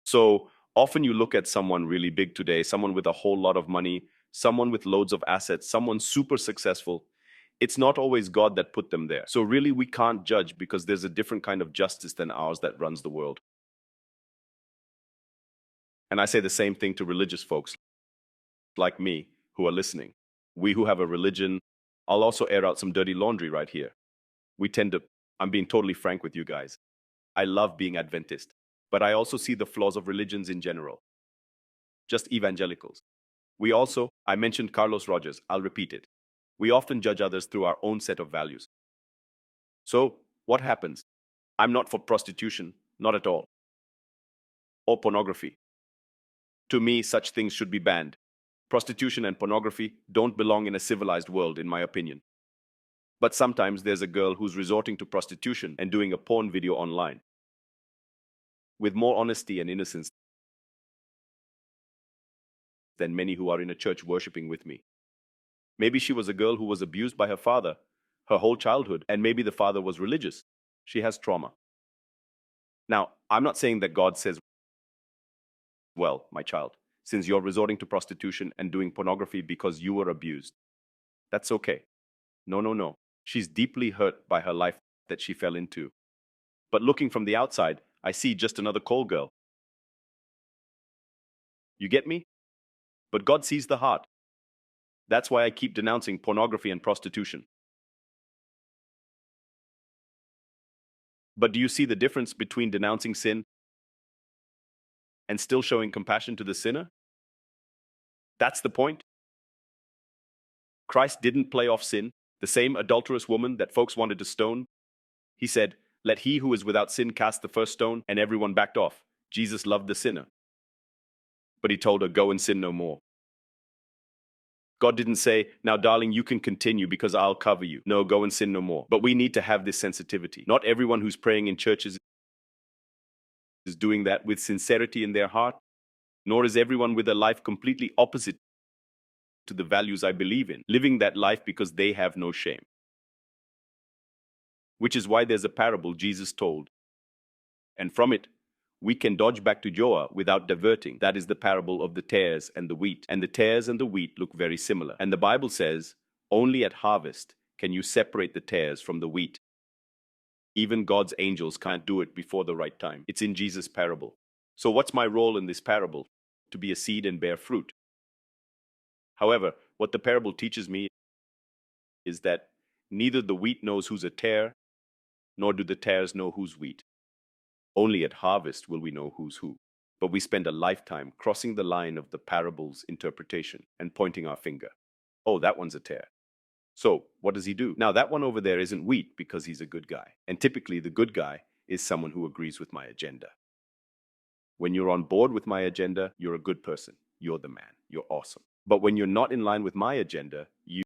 So often you look at someone really big today, someone with a whole lot of money, someone with loads of assets, someone super successful. It's not always God that put them there. So really, we can't judge because there's a different kind of justice than ours that runs the world. And I say the same thing to religious folks like me who are listening. We who have a religion, I'll also air out some dirty laundry right here. We tend to, I'm being totally frank with you guys. I love being Adventist, but I also see the flaws of religions in general, just evangelicals. I mentioned Carlos Rogers, I'll repeat it. We often judge others through our own set of values. So, what happens? I'm not for prostitution, not at all, or pornography. To me, such things should be banned. Prostitution and pornography don't belong in a civilized world, in my opinion. But sometimes there's a girl who's resorting to prostitution and doing a porn video online with more honesty and innocence than many who are in a church worshiping with me. Maybe she was a girl who was abused by her father her whole childhood, and maybe the father was religious. She has trauma. Now, I'm not saying that God says, well, my child, since you're resorting to prostitution and doing pornography because you were abused, that's okay. No, no, no. She's deeply hurt by her life that she fell into. But looking from the outside, I see just another call girl. You get me? But God sees the heart. That's why I keep denouncing pornography and prostitution. But do you see the difference between denouncing sin and still showing compassion to the sinner? That's the point. Christ didn't play off sin, the same adulterous woman that folks wanted to stone. He said, "Let he who is without sin cast the first stone," and everyone backed off. Jesus loved the sinner. But he told her, "Go and sin no more." God didn't say, "Now, darling, you can continue because I'll cover you." No, go and sin no more. But we need to have this sensitivity. Not everyone who's praying in churches is doing that with sincerity in their heart, nor is everyone with a life completely opposite to the values I believe in, living that life because they have no shame. Which is why there's a parable Jesus told. And from it, we can dodge back to Joah without diverting. That is the parable of the tares and the wheat. And the tares and the wheat look very similar. And the Bible says, only at harvest can you separate the tares from the wheat. Even God's angels can't do it before the right time. It's in Jesus' parable. So what's my role in this parable? To be a seed and bear fruit. However, what the parable teaches me is that neither the wheat knows who's a tare, nor do the tares know who's wheat. Only at harvest will we know who's who. But we spend a lifetime crossing the line of the parable's interpretation and pointing our finger. Oh, that one's a tare. So, what does he do? Now, that one over there isn't wheat because he's a good guy. And typically, the good guy is someone who agrees with my agenda. When you're on board with my agenda, you're a good person. You're the man. You're awesome. But when you're not in line with my agenda, you